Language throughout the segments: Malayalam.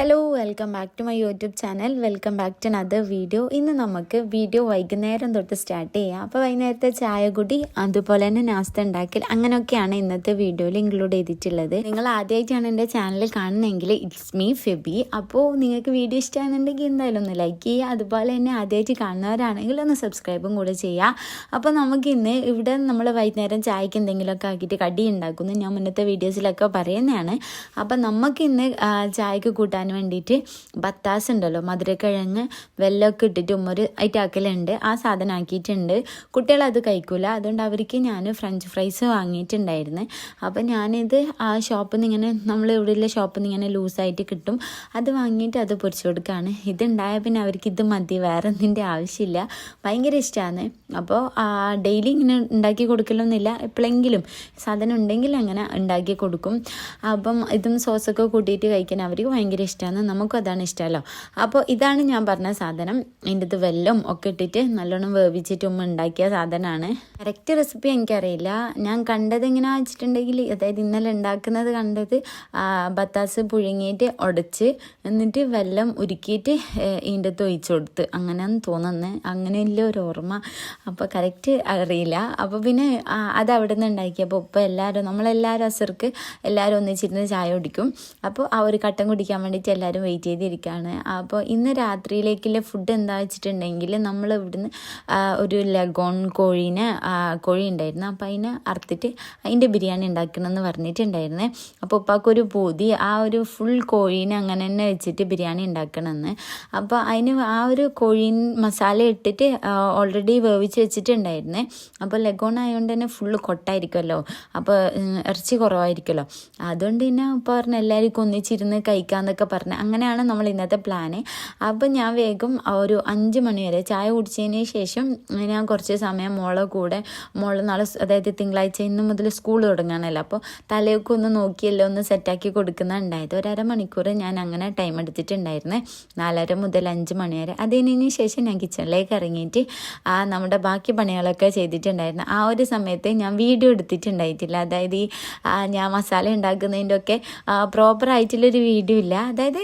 Hello, welcome back to my YouTube channel. Welcome back to another video. ഇന്ന് നമുക്ക് വീഡിയോ വൈകുന്നേരം തൊട്ട് സ്റ്റാർട്ട് ചെയ്യാം. അപ്പോൾ വൈകുന്നേരത്തെ ചായ കുടി, അതുപോലെ തന്നെ നാസ്ത ഉണ്ടാക്കൽ, അങ്ങനെയൊക്കെയാണ് ഇന്നത്തെ വീഡിയോയിൽ ഇൻക്ലൂഡ് ചെയ്തിട്ടുള്ളത്. നിങ്ങൾ ആദ്യമായിട്ടാണ് എൻ്റെ ചാനൽ കാണുന്നതെങ്കിൽ ഇറ്റ്സ് മീ ഫെബി. അപ്പോൾ നിങ്ങൾക്ക് വീഡിയോ ഇഷ്ടമാണെന്നുണ്ടെങ്കിൽ എന്തായാലും ഒന്ന് ലൈക്ക് ചെയ്യുക. അതുപോലെ തന്നെ ആദ്യമായിട്ട് കാണുന്നവരാണെങ്കിൽ ഒന്ന് സബ്സ്ക്രൈബും കൂടെ ചെയ്യുക. അപ്പോൾ നമുക്കിന്ന് ഇവിടെ നമ്മൾ വൈകുന്നേരം ചായക്ക് എന്തെങ്കിലുമൊക്കെ ആക്കിയിട്ട് കടി ഉണ്ടാക്കുന്നു. ഞാൻ മുന്നത്തെ വീഡിയോസിലൊക്കെ പറയുന്നതാണ്. അപ്പം നമുക്കിന്ന് ചായക്ക് കൂട്ടാൻ വേണ്ടിയിട്ട് ബത്താസ് ഉണ്ടല്ലോ, മധുരക്കിഴങ്ങ് വെല്ലമൊക്കെ ഇട്ടിട്ട് ഉമ്മൊരു ഐറ്റാക്കലുണ്ട്. ആ സാധനം ആക്കിയിട്ടുണ്ട്. കുട്ടികളത് കഴിക്കൂല, അതുകൊണ്ട് അവർക്ക് ഞാൻ ഫ്രഞ്ച് ഫ്രൈസ് വാങ്ങിയിട്ടുണ്ടായിരുന്നു. അപ്പം ഞാനിത് ആ ഷോപ്പിൽ നിന്ന് ഇങ്ങനെ, നമ്മൾ ഇവിടെയുള്ള ഷോപ്പിൽ നിന്ന് ഇങ്ങനെ ലൂസായിട്ട് കിട്ടും, അത് വാങ്ങിയിട്ട് അത് പൊരിച്ചു കൊടുക്കുകയാണ്. ഇതുണ്ടായ പിന്നെ അവർക്ക് ഇത് മതി, വേറെ ഒന്നിൻ്റെ ആവശ്യമില്ല. ഭയങ്കര ഇഷ്ടമാണ്. അപ്പോൾ ഡെയിലി ഇങ്ങനെ ഉണ്ടാക്കി കൊടുക്കലൊന്നുമില്ല, എപ്പോഴെങ്കിലും സാധനം ഉണ്ടെങ്കിൽ അങ്ങനെ ഉണ്ടാക്കി കൊടുക്കും. അപ്പം ഇതും സോസൊക്കെ കൂട്ടിയിട്ട് കഴിക്കാൻ അവർക്ക് ഭയങ്കര ഇഷ്ടമാണ്. നമുക്കും അതാണ് ഇഷ്ടമല്ലോ. അപ്പോൾ ഇതാണ് ഞാൻ പറഞ്ഞ സാധനം. അതിൻ്റെ അത് വെല്ലം ഒക്കെ ഇട്ടിട്ട് നല്ലോണം വേവിച്ചിട്ട് ഉണ്ടാക്കിയ സാധനമാണ്. കറക്റ്റ് റെസിപ്പി എനിക്കറിയില്ല. ഞാൻ കണ്ടത് എങ്ങനെയാ വെച്ചിട്ടുണ്ടെങ്കിൽ, അതായത് ഇന്നലെ ഉണ്ടാക്കുന്നത് കണ്ടത് ബത്താസ് പുഴുങ്ങിയിട്ട് ഉടച്ച് എന്നിട്ട് വെല്ലം ഉരുക്കിയിട്ട് ഇതിൻ്റെ അത് ഒഴിച്ചു കൊടുത്ത്, അങ്ങനെയാന്ന് തോന്നുന്നത്. അങ്ങനെയല്ല ഒരു ഓർമ്മ. അപ്പോൾ കറക്റ്റ് അറിയില്ല. അപ്പോൾ പിന്നെ അത് അവിടെ നിന്ന് ഉണ്ടാക്കിയപ്പോൾ ഇപ്പോൾ എല്ലാവരും, നമ്മളെല്ലാവരും അസർക്ക് എല്ലാവരും ഒന്നിച്ചിരുന്ന് ചായ കുടിക്കും. അപ്പോൾ ആ ഒരു കട്ടൻ കുടിക്കാൻ വേണ്ടിയിട്ട് എല്ലാവരും വെയിറ്റ് ചെയ്തിരിക്കുകയാണ്. അപ്പോൾ ഇന്ന് രാത്രിയിലേക്കുള്ള ഫുഡ് എന്താ വെച്ചിട്ടുണ്ടെങ്കിൽ, നമ്മൾ ഇവിടുന്ന് ഒരു ലഗോൺ കോഴി ഉണ്ടായിരുന്നു. അപ്പോൾ അതിനെ അറുത്തിട്ട് അതിൻ്റെ ബിരിയാണി ഉണ്ടാക്കണമെന്ന് പറഞ്ഞിട്ടുണ്ടായിരുന്നേ. അപ്പോൾ ഉപ്പാക്കൊരു പൂതി, ആ ഒരു ഫുൾ കോഴീനെ അങ്ങനെ തന്നെ വെച്ചിട്ട് ബിരിയാണി ഉണ്ടാക്കണമെന്ന്. അപ്പോൾ അതിന് ആ ഒരു കോഴി മസാല ഇട്ടിട്ട് ഓൾറെഡി വേവിച്ച് വെച്ചിട്ടുണ്ടായിരുന്നേ. അപ്പോൾ ലഗോൺ ആയതുകൊണ്ട് തന്നെ ഫുള്ള് കൊട്ടായിരിക്കുമല്ലോ, അപ്പോൾ ഇറച്ചി കുറവായിരിക്കുമല്ലോ. അതുകൊണ്ട് തന്നെ ഇപ്പോൾ പറഞ്ഞ എല്ലാവർക്കും ഒന്നിച്ചിരുന്ന് കഴിക്കാമെന്നൊക്കെ പറഞ്ഞ്, അങ്ങനെയാണ് നമ്മൾ ഇന്നത്തെ പ്ലാന്. അപ്പം ഞാൻ വേഗം ഒരു 5 മണി വരെ ചായ കുടിച്ചതിന് ശേഷം ഞാൻ കുറച്ച് സമയം മോള് നാളെ, അതായത് തിങ്കളാഴ്ച ഇന്ന് മുതൽ സ്കൂൾ തുടങ്ങാനല്ലോ, അപ്പോൾ തലയൊക്കെ ഒന്ന് നോക്കിയല്ലോ ഒന്ന് സെറ്റാക്കി കൊടുക്കുന്നുണ്ടായത്. ഒരു അരമണിക്കൂർ ഞാൻ അങ്ങനെ ടൈം എടുത്തിട്ടുണ്ടായിരുന്നേ, 4:30 മുതൽ 5 മണി വരെ. അതിന് ശേഷം ഞാൻ കിച്ചണിലേക്ക് ഇറങ്ങിയിട്ട് നമ്മുടെ ബാക്കി പണികളൊക്കെ ചെയ്തിട്ടുണ്ടായിരുന്നു. ആ ഒരു സമയത്ത് ഞാൻ വീഡിയോ എടുത്തിട്ടുണ്ടായിട്ടില്ല. അതായത് ഈ ഞാൻ മസാല ഉണ്ടാക്കുന്നതിൻ്റെ ഒക്കെ പ്രോപ്പറായിട്ടുള്ളൊരു വീഡിയോ ഇല്ല. അതായത്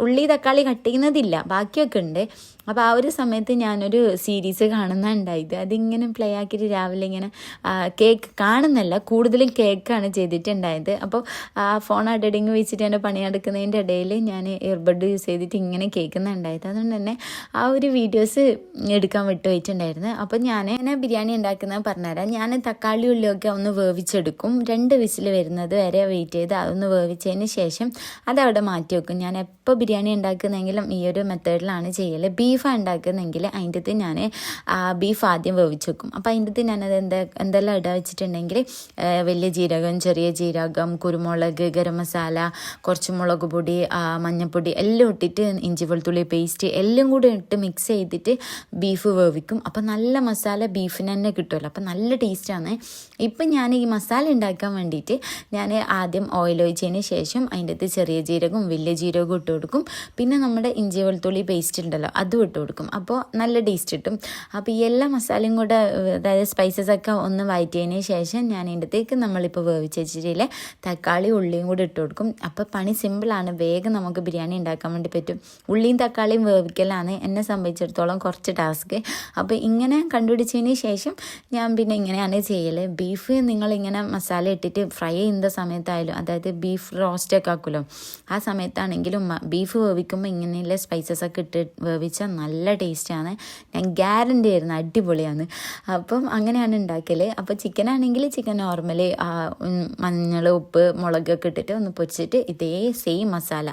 ഉള്ളി തക്കാളി കട്ട് ചെയ്യുന്നതില്ല, ബാക്കിയൊക്കെ ഉണ്ട്. അപ്പോൾ ആ ഒരു സമയത്ത് ഞാനൊരു സീരീസ് കാണുന്നുണ്ടായത്. അതിങ്ങനെ പ്ലേ ആക്കിയിട്ട് രാവിലെ ഇങ്ങനെ കേക്ക് കാണുന്നല്ല, കൂടുതലും കേക്കാണ് ചെയ്തിട്ടുണ്ടായത്. അപ്പോൾ ഫോൺ അഡഡിങ് വെച്ചിട്ട് എൻ്റെ പണിയെടുക്കുന്നതിൻ്റെ ഇടയിൽ ഞാൻ ഇയർബഡ് യൂസ് ചെയ്തിട്ട് ഇങ്ങനെ കേൾക്കുന്നുണ്ടായത്. അതുകൊണ്ട് തന്നെ ആ ഒരു വീഡിയോസ് എടുക്കാൻ വിട്ടുപോയിട്ടുണ്ടായിരുന്നു. അപ്പോൾ ഞാൻ ബിരിയാണി ഉണ്ടാക്കുന്നത് പറഞ്ഞുതരാം. ഞാൻ തക്കാളി ഉള്ളിയൊക്കെ ഒന്ന് വേവിച്ചെടുക്കും. 2 വിസിൽ വരുന്നത് വരെ വെയിറ്റ് ചെയ്ത് അതൊന്ന് വേവിച്ചതിന് ശേഷം അതവിടെ മാറ്റി വെക്കും. ഞാൻ എപ്പോൾ ബിരിയാണി ഉണ്ടാക്കുന്നെങ്കിലും ഈ ഒരു മെത്തേഡിലാണ് ചെയ്യൽ. ബീഫ് ഉണ്ടാക്കുന്നെങ്കിൽ അതിൻ്റെ അകത്ത് ഞാൻ ബീഫ് ആദ്യം വേവിച്ച് വെക്കും. അപ്പോൾ അതിൻ്റെ അകത്ത് ഞാനത് എന്തെല്ലാം ഇടുക വെച്ചിട്ടുണ്ടെങ്കിൽ, വലിയ ജീരകം, ചെറിയ ജീരകം, കുരുമുളക്, ഗരം മസാല, കുറച്ച് മുളക് പൊടി, മഞ്ഞൾപ്പൊടി എല്ലാം ഇട്ടിട്ട് ഇഞ്ചി വെളുത്തുള്ളി പേസ്റ്റ് എല്ലാം കൂടി ഇട്ട് മിക്സ് ചെയ്തിട്ട് ബീഫ് വേവിക്കും. അപ്പോൾ നല്ല മസാല ബീഫിന് തന്നെ കിട്ടുമല്ലോ, അപ്പോൾ നല്ല ടേസ്റ്റാണ്. ഇപ്പം ഞാൻ ഈ മസാല ഉണ്ടാക്കാൻ വേണ്ടിയിട്ട് ഞാൻ ആദ്യം ഓയിൽ ഒഴിച്ചതിന് ശേഷം അതിൻ്റെ അകത്ത് ചെറിയ ജീരകവും വലിയ ജീരകവും ഇട്ട് കൊടുക്കും. പിന്നെ നമ്മുടെ ഇഞ്ചി വെളുത്തുള്ളി പേസ്റ്റ് ഉണ്ടല്ലോ, അതും ഇട്ട് കൊടുക്കും. അപ്പോൾ നല്ല ടേസ്റ്റ് കിട്ടും. അപ്പോൾ ഈ എല്ലാ മസാലയും കൂടെ, അതായത് സ്പൈസസ് ഒക്കെ ഒന്ന് വഴറ്റിയതിന് ശേഷം ഞാൻ ഇതിൻ്റെ അകത്തേക്ക് നമ്മളിപ്പോൾ വേവിച്ച് വെച്ചിട്ടില്ലേ തക്കാളി ഉള്ളിയും കൂടി ഇട്ട് കൊടുക്കും. അപ്പോൾ പണി സിമ്പിളാണ്, വേഗം നമുക്ക് ബിരിയാണി ഉണ്ടാക്കാൻ വേണ്ടി പറ്റും. ഉള്ളിയും തക്കാളിയും വേവിക്കലാണ് എന്നെ സംബന്ധിച്ചിടത്തോളം കുറച്ച് ടാസ്ക്. അപ്പോൾ ഇങ്ങനെ കണ്ടുപിടിച്ചതിന് ശേഷം ഞാൻ പിന്നെ ഇങ്ങനെയാണ് ചെയ്യൽ. ബീഫ് നിങ്ങളിങ്ങനെ മസാല ഇട്ടിട്ട് ഫ്രൈ ചെയ്യുന്ന സമയത്തായാലും, അതായത് ബീഫ് റോസ്റ്റൊക്കെ ആക്കുമല്ലോ, ആ സമയത്താണെങ്കിലും ബീഫ് വേവിക്കുമ്പോൾ ഇങ്ങനെയുള്ള സ്പൈസസ് ഒക്കെ ഇട്ട് വേവിച്ചാൽ നല്ല ടേസ്റ്റാണ്. ഞാൻ ഗ്യാരണ്ടി ആയിരുന്നു, അടിപൊളിയാണ്. അപ്പം അങ്ങനെയാണ് ഉണ്ടാക്കൽ. അപ്പോൾ ചിക്കനാണെങ്കിൽ ചിക്കൻ നോർമലി മഞ്ഞൾ, ഉപ്പ്, മുളകൊക്കെ ഇട്ടിട്ട് ഒന്ന് പൊരിച്ചിട്ട് ഇതേ സെയിം മസാല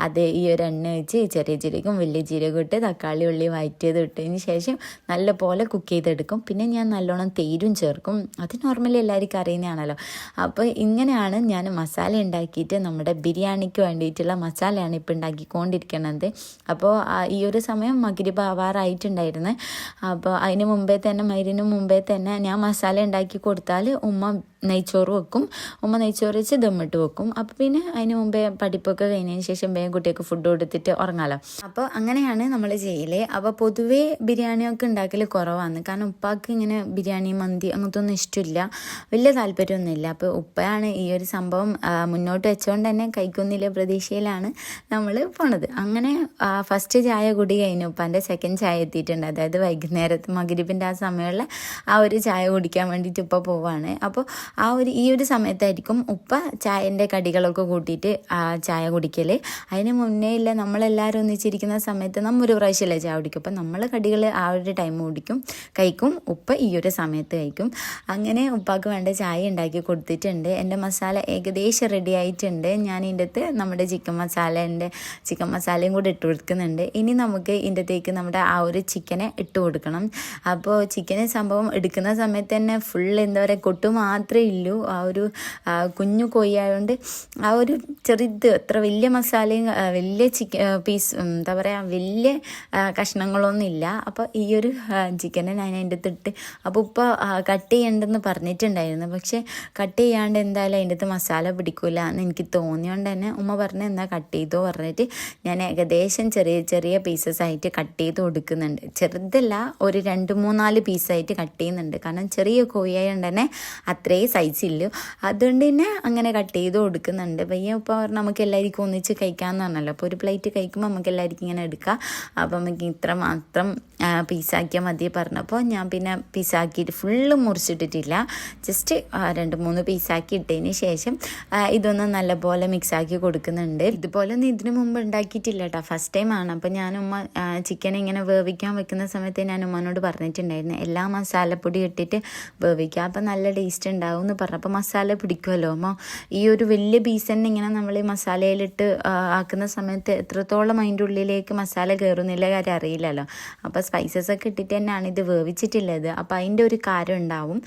അത് ഈ ഒരു എണ്ണ വെച്ച് ചെറിയ ജീരകം വലിയ ജീരകം ഇട്ട് തക്കാളി ഉള്ളി വഴറ്റിയത് ഇട്ടതിന് ശേഷം നല്ലപോലെ കുക്ക് ചെയ്തെടുക്കും. പിന്നെ ഞാൻ നല്ലോണം തേരും ചേർക്കും. അത് നോർമലി എല്ലാവർക്കും അറിയുന്നതാണല്ലോ. അപ്പോൾ ഇങ്ങനെയാണ് ഞാൻ മസാല ഉണ്ടാക്കിയിട്ട് നമ്മുടെ ബിരിയാണിക്ക് വേണ്ടിയിട്ടുള്ള മസാലയാണ് ഇപ്പോൾ ഉണ്ടാക്കിക്കൊണ്ടിരിക്കുന്നത്. അപ്പോൾ ഈ ഒരു സമയം മഗ്രിബ് ആവാറായിട്ടുണ്ടായിരുന്നു. അപ്പോൾ അതിന് മുമ്പേ തന്നെ, മഗ്രിബിന് മുമ്പേ തന്നെ ഞാൻ മസാല ഉണ്ടാക്കി കൊടുത്താൽ ഉമ്മ നെയ്ച്ചോറ് വെക്കും. ഉമ്മ നെയ്ച്ചോറ് വെച്ച് ദമ്മിട്ട് വെക്കും. അപ്പോൾ പിന്നെ അതിന് മുമ്പേ പഠിപ്പൊക്കെ കഴിഞ്ഞതിന് ശേഷം വേഗം കുട്ടിയൊക്കെ ഫുഡ് കൊടുത്തിട്ട് ഉറങ്ങാമല്ലോ. അപ്പോൾ അങ്ങനെയാണ് നമ്മൾ ചെയ്യൽ. അപ്പോൾ പൊതുവേ ബിരിയാണിയൊക്കെ ഉണ്ടാക്കൽ കുറവാണ്. കാരണം ഉപ്പാക്ക് ഇങ്ങനെ ബിരിയാണി, മന്തി അങ്ങനത്തെ ഒന്നും ഇഷ്ടമില്ല, വലിയ താല്പര്യമൊന്നുമില്ല. അപ്പോൾ ഉപ്പയാണ് ഈ ഒരു സംഭവം മുന്നോട്ട് വെച്ചുകൊണ്ട് തന്നെ കഴിക്കുന്നില്ല പ്രതീക്ഷയിലാണ് വിചാരിച്ചിട്ടാണ് നമ്മൾ പോണത്. അങ്ങനെ ഫസ്റ്റ് ചായ കുടി കഴിഞ്ഞു. ഉപ്പാൻ്റെ സെക്കൻഡ് ചായ എത്തിയിട്ടുണ്ട്. അതായത് വൈകുന്നേരത്ത് മഗ്‌രിബിൻ്റെ ആ സമയമുള്ള ആ ഒരു ചായ കുടിക്കാൻ വേണ്ടിയിട്ട് ഉപ്പ പോവാണ്. അപ്പോൾ ഈ ഒരു സമയത്തായിരിക്കും ഉപ്പ ചായൻ്റെ കടികളൊക്കെ കൂട്ടിയിട്ട് ചായ കുടിക്കൽ. അതിന് മുന്നേ ഇല്ല നമ്മളെല്ലാവരും ഒന്നിച്ചിരിക്കുന്ന സമയത്ത് നമ്മൾ ഒരു പ്രാവശ്യമല്ലേ ചായ കുടിക്കും. അപ്പം നമ്മൾ കടികൾ ആ ഒരു ടൈം കഴിക്കും. ഉപ്പ ഈ ഒരു സമയത്ത് കഴിക്കും. അങ്ങനെ ഉപ്പാക്ക് വേണ്ട ചായ ഉണ്ടാക്കി കൊടുത്തിട്ടുണ്ട്. എൻ്റെ മസാല ഏകദേശം റെഡി ആയിട്ടുണ്ട്. ഞാൻ ഇതിൻ്റെ അകത്ത് നമ്മുടെ ചിക്കൻ മസാലയും കൂടി ഇട്ട് കൊടുക്കുന്നുണ്ട്. ഇനി നമുക്ക് ഇതിൻ്റെ അകത്തേക്ക് നമ്മുടെ ആ ഒരു ചിക്കനെ ഇട്ട് കൊടുക്കണം. അപ്പോൾ ചിക്കന് സംഭവം എടുക്കുന്ന സമയത്ത് തന്നെ ഫുൾ എന്താ പറയുക കൊട്ടു മാത്രമേ ഉള്ളൂ. ആ ഒരു കുഞ്ഞു കോഴി ആയതുകൊണ്ട് ആ ഒരു ചെറുത് അത്ര വലിയ മസാലയും വലിയ പീസ് എന്താ പറയുക വലിയ കഷ്ണങ്ങളൊന്നും ഇല്ല. അപ്പോൾ ഈ ഒരു ചിക്കനെ ഞാൻ അതിൻ്റെ അകത്തിട്ട് അപ്പോൾ ഉപ്പ കട്ട് ചെയ്യണ്ടെന്ന് പറഞ്ഞിട്ടുണ്ടായിരുന്നു. പക്ഷേ കട്ട് ചെയ്യാണ്ട് എന്തായാലും അതിൻ്റെ അകത്ത് മസാല പിടിക്കില്ല എന്ന് എനിക്ക് തോന്നിയോണ്ട് തന്നെ ഉമ്മ പറഞ്ഞ് എന്നാൽ കട്ട് ചെയ്തോ പറഞ്ഞിട്ട് ഞാൻ ഏകദേശം ചെറിയ ചെറിയ പീസസ് ആയിട്ട് കട്ട് ചെയ്ത് കൊടുക്കുന്നുണ്ട്. ചെറുതല്ല, ഒരു 2-3-4 പീസായിട്ട് കട്ട് ചെയ്യുന്നുണ്ട്. കാരണം ചെറിയ കോഴിയായതുകൊണ്ട് തന്നെ അത്രയും സൈസില്ലു. അതുകൊണ്ട് തന്നെ അങ്ങനെ കട്ട് ചെയ്ത് കൊടുക്കുന്നുണ്ട്. പയ്യ ഉപ്പ പറഞ്ഞാൽ നമുക്ക് എല്ലാവർക്കും ഒന്നിച്ച് കഴിക്കാമെന്ന് പറഞ്ഞല്ലോ. അപ്പോൾ ഒരു പ്ലേറ്റ് കഴിക്കുമ്പോൾ നമുക്ക് എല്ലാവർക്കും ഇങ്ങനെ എടുക്കാം. അപ്പോൾ നമുക്ക് ഇത്ര മാത്രം പീസാക്കിയാൽ മതി പറഞ്ഞപ്പോൾ ഞാൻ പിന്നെ പീസാക്കിയിട്ട് ഫുള്ള് മുറിച്ചിട്ടിട്ടില്ല. ജസ്റ്റ് 2-3 പീസാക്കി ഇട്ടതിന് ശേഷം ഇതൊന്ന് നല്ലപോലെ മിക്സാക്കി കൊടുക്കുന്നുണ്ട്. ഇതുപോലൊന്നും ഇതിനു മുമ്പ് ഉണ്ടാക്കിയിട്ടില്ല കേട്ടോ, ഫസ്റ്റ് ടൈമാണ്. അപ്പോൾ ഞാനുമ്മ ചിക്കൻ ഇങ്ങനെ വേവിക്കാൻ വെക്കുന്ന സമയത്ത് ഞാൻ ഉമ്മനോട് പറഞ്ഞിട്ടുണ്ടായിരുന്നു എല്ലാ മസാലപ്പൊടി ഇട്ടിട്ട് വേവിക്കുക, അപ്പോൾ നല്ല ടേസ്റ്റ് ഉണ്ടാവും എന്ന് പറഞ്ഞപ്പോൾ മസാല പിടിക്കുമല്ലോ. അപ്പോൾ ഈ ഒരു വലിയ പീസ് തന്നെ ഇങ്ങനെ നമ്മൾ ഈ മസാലയിലിട്ട് ആക്കുന്ന സമയത്ത് എത്രത്തോളം അതിൻ്റെ ഉള്ളിലേക്ക് മസാല കയറുന്നില്ല കാര്യം അറിയില്ലല്ലോ. അപ്പോൾ സ്പൈസസ് ഒക്കെ ഇട്ടിട്ട് തന്നെയാണ് ഇത് വേവിച്ചിട്ടുള്ളത്. അപ്പോൾ അതിൻ്റെ ഒരു കാര്യം ഉണ്ടാവും.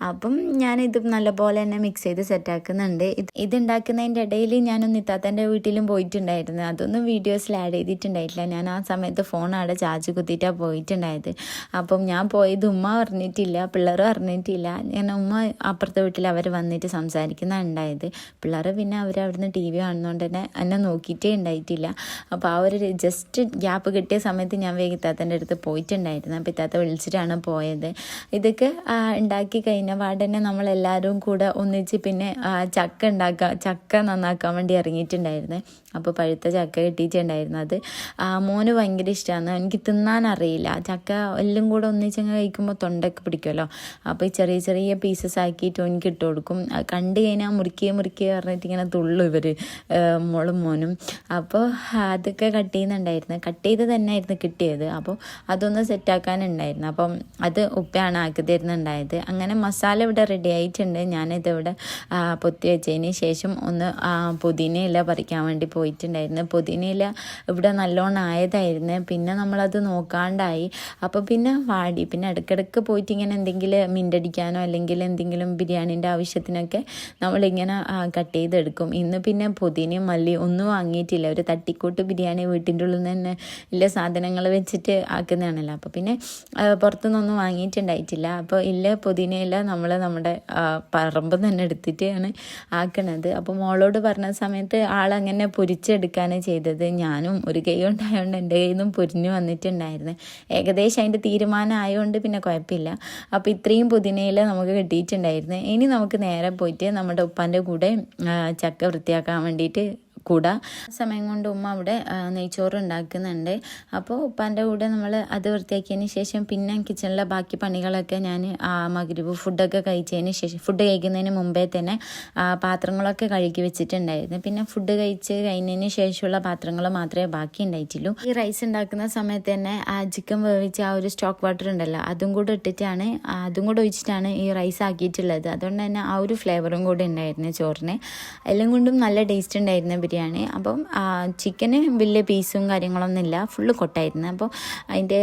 അപ്പം ഞാനിത് നല്ലപോലെ തന്നെ മിക്സ് ചെയ്ത് സെറ്റാക്കുന്നുണ്ട്. ഇതുണ്ടാക്കുന്നതിൻ്റെ ഇടയിൽ ഞാനൊന്ന് ഇത്താത്തൻ്റെ വീട്ടിലും പോയിട്ടുണ്ടായിരുന്നു. അതൊന്നും വീഡിയോസിൽ ആഡ് ചെയ്തിട്ടുണ്ടായിട്ടില്ല. ഞാൻ ആ സമയത്ത് ഫോൺ അവിടെ ചാർജ് കുത്തിയിട്ടാണ് പോയിട്ടുണ്ടായത്. അപ്പം ഞാൻ പോയത് ഉമ്മ പറഞ്ഞിട്ടില്ല, പിള്ളേർ പറഞ്ഞിട്ടില്ല. ഞാൻ ഉമ്മ അപ്പുറത്തെ വീട്ടിൽ അവർ വന്നിട്ട് സംസാരിക്കുന്ന ഉണ്ടായത്. പിള്ളേർ പിന്നെ അവിടുന്ന് TV കാണുന്നതുകൊണ്ട് തന്നെ എന്നെ നോക്കിയിട്ടേ ഉണ്ടായിട്ടില്ല. അപ്പോൾ ആ ഒരു ജസ്റ്റ് ഗ്യാപ്പ് കിട്ടിയ സമയത്ത് ഞാൻ വേഗം ഇത്താത്തൻ്റെ അടുത്ത് പോയിട്ടുണ്ടായിരുന്നു. അപ്പോൾ ഇത്താത്ത വിളിച്ചിട്ടാണ് പോയത്. ഇതൊക്കെ ഉണ്ടാക്കി കഴിഞ്ഞ പാടന്നെ നമ്മളെല്ലാവരും കൂടെ ഒന്നിച്ച് പിന്നെ ചക്ക നന്നാക്കാൻ വേണ്ടി ഇറങ്ങിയിട്ടുണ്ടായിരുന്നു. അപ്പോൾ പഴുത്ത ചക്ക കിട്ടിയിട്ടുണ്ടായിരുന്നു. അത് മോന് ഭയങ്കര ഇഷ്ടമാണ്. എനിക്ക് തിന്നാൻ അറിയില്ല. ചക്ക എല്ലാം കൂടെ ഒന്നിച്ചങ്ങ് കഴിക്കുമ്പോൾ തൊണ്ടൊക്കെ പിടിക്കുമല്ലോ. അപ്പോൾ ഈ ചെറിയ ചെറിയ പീസസ് ആക്കിയിട്ട് എനിക്ക് ഇട്ട് കൊടുക്കും. കണ്ടു കഴിഞ്ഞാൽ മുറിക്കുക പറഞ്ഞിട്ട് ഇങ്ങനെ തുള്ളു ഇവർ മോനും. അപ്പോൾ അതൊക്കെ കട്ട് ചെയ്യുന്നുണ്ടായിരുന്നു. കട്ട് ചെയ്ത് തന്നെ ആയിരുന്നു കിട്ടിയത്. അപ്പോൾ അതൊന്ന് സെറ്റാക്കാനുണ്ടായിരുന്നു. അപ്പം അത് ഉപ്പയാണ് ആക്കി തരുന്നുണ്ടായത്. അങ്ങനെ മസാല ഇവിടെ റെഡി ആയിട്ടുണ്ട്. ഞാനിതിവിടെ പൊത്തി വെച്ചതിന് ശേഷം ഒന്ന് പുതിനയില പറിക്കാൻ വേണ്ടി പോയിട്ടുണ്ടായിരുന്നു. പുതിനയില ഇവിടെ നല്ലോണം ആയതായിരുന്നു. പിന്നെ നമ്മളത് നോക്കാണ്ടായി. അപ്പോൾ പിന്നെ വാടി. പിന്നെ ഇടയ്ക്കിടയ്ക്ക് പോയിട്ട് ഇങ്ങനെ എന്തെങ്കിലും മിൻ്റടിക്കാനോ അല്ലെങ്കിൽ എന്തെങ്കിലും ബിരിയാണീൻ്റെ ആവശ്യത്തിനൊക്കെ നമ്മളിങ്ങനെ കട്ട് ചെയ്തെടുക്കും. ഇന്ന് പിന്നെ പുതിനയും മല്ലി ഒന്നും വാങ്ങിയിട്ടില്ല. ഒരു തട്ടിക്കൂട്ട് ബിരിയാണി വീട്ടിൻ്റെ ഉള്ളിൽ നിന്ന് തന്നെ ഇല്ല സാധനങ്ങൾ വെച്ചിട്ട് ആക്കുന്നതാണല്ലോ. അപ്പോൾ പിന്നെ പുറത്തുനിന്നൊന്നും വാങ്ങിയിട്ടുണ്ടായിട്ടില്ല. അപ്പോൾ പുതിനയില നമ്മുടെ പറമ്പ് തന്നെ എടുത്തിട്ടാണ് ആക്കണത്. അപ്പോൾ മോളോട് പറഞ്ഞ സമയത്ത് ആളങ്ങനെ പൊരിച്ചെടുക്കാണ് ചെയ്തത്. ഞാനും ഒരു കൈ കൊണ്ടായതുകൊണ്ട് എൻ്റെ കയ്യിൽ നിന്നും പൊരിഞ്ഞു വന്നിട്ടുണ്ടായിരുന്നു. ഏകദേശം അതിൻ്റെ തീരുമാനം ആയതുകൊണ്ട് പിന്നെ കുഴപ്പമില്ല. അപ്പോൾ ഇത്രയും പുതിനയില നമുക്ക് കിട്ടിയിട്ടുണ്ടായിരുന്നു. ഇനി നമുക്ക് നേരെ പോയിട്ട് നമ്മുടെ ഉപ്പാൻ്റെ കൂടെ ചക്ക വൃത്തിയാക്കാൻ വേണ്ടിയിട്ട് കൂടെ സമയം കൊണ്ട് ഉമ്മ അവിടെ നെയ്ച്ചോറ് ഉണ്ടാക്കുന്നുണ്ട്. അപ്പോൾ ഉപ്പാൻ്റെ കൂടെ നമ്മൾ അത് വൃത്തിയാക്കിയതിന് ശേഷം പിന്നെ കിച്ചണിലെ ബാക്കി പണികളൊക്കെ ഞാൻ മഗ്‌രിബ് ഫുഡൊക്കെ കഴിച്ചതിന് ശേഷം ഫുഡ് കഴിക്കുന്നതിന് മുമ്പേ തന്നെ പാത്രങ്ങളൊക്കെ കഴുകി വെച്ചിട്ടുണ്ടായിരുന്നു. പിന്നെ ഫുഡ് കഴിച്ച് കഴിഞ്ഞതിന് ശേഷമുള്ള പാത്രങ്ങൾ മാത്രമേ ബാക്കി ഉണ്ടായിട്ടുള്ളൂ. ഈ റൈസ് ഉണ്ടാക്കുന്ന സമയത്ത് തന്നെ ചിക്കൻ വേവിച്ച ആ ഒരു സ്റ്റോക്ക് വാട്ടർ ഉണ്ടല്ലോ, അതും കൂടെ ഒഴിച്ചിട്ടാണ് ഈ റൈസ് ആക്കിയിട്ടുള്ളത്. അതുകൊണ്ട് തന്നെ ആ ഒരു ഫ്ലേവറും കൂടെ ഉണ്ടായിരുന്നു ചോറിന്. എല്ലാം കൊണ്ടും നല്ല ടേസ്റ്റ് ഉണ്ടായിരുന്നു ബിരിയാണി. അപ്പം ചിക്കന് വലിയ പീസും കാര്യങ്ങളൊന്നുമില്ല, ഫുള്ള് കൊട്ടായിരുന്നു. അപ്പോൾ അതിൻ്റെ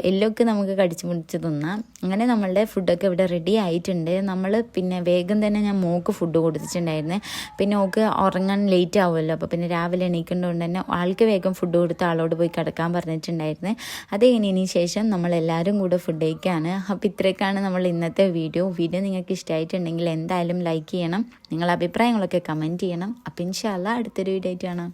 എല്ലൊക്കെ നമുക്ക് കടിച്ചു മുടിച്ച് തിന്നാം. അങ്ങനെ നമ്മളുടെ ഫുഡൊക്കെ ഇവിടെ റെഡി ആയിട്ടുണ്ട്. നമ്മൾ പിന്നെ വേഗം തന്നെ ഞാൻ മോക്ക് ഫുഡ് കൊടുത്തിട്ടുണ്ടായിരുന്നു. പിന്നെ ഓക്ക് ഉറങ്ങാൻ ലേറ്റ് ആവുമല്ലോ. അപ്പോൾ പിന്നെ രാവിലെ എണീക്കേണ്ടതുകൊണ്ട് തന്നെ ആൾക്ക് വേഗം ഫുഡ് കൊടുത്ത് ആളോട് പോയി കിടക്കാൻ പറഞ്ഞിട്ടുണ്ടായിരുന്നു. അത് കഴിഞ്ഞതിന് ശേഷം നമ്മളെല്ലാവരും കൂടെ ഫുഡ് കഴിക്കുകയാണ്. അപ്പോൾ ഇത്രയൊക്കെയാണ് നമ്മൾ ഇന്നത്തെ വീഡിയോ നിങ്ങൾക്ക് ഇഷ്ടമായിട്ടുണ്ടെങ്കിൽ എന്തായാലും ലൈക്ക് ചെയ്യണം, നിങ്ങളുടെ അഭിപ്രായങ്ങളൊക്കെ കമൻറ്റ് ചെയ്യണം. അപ്പോൾ ഇൻഷാ അല്ലാഹ് അടുത്തൊരു വീഡിയോ ആയിട്ട് കാണാം.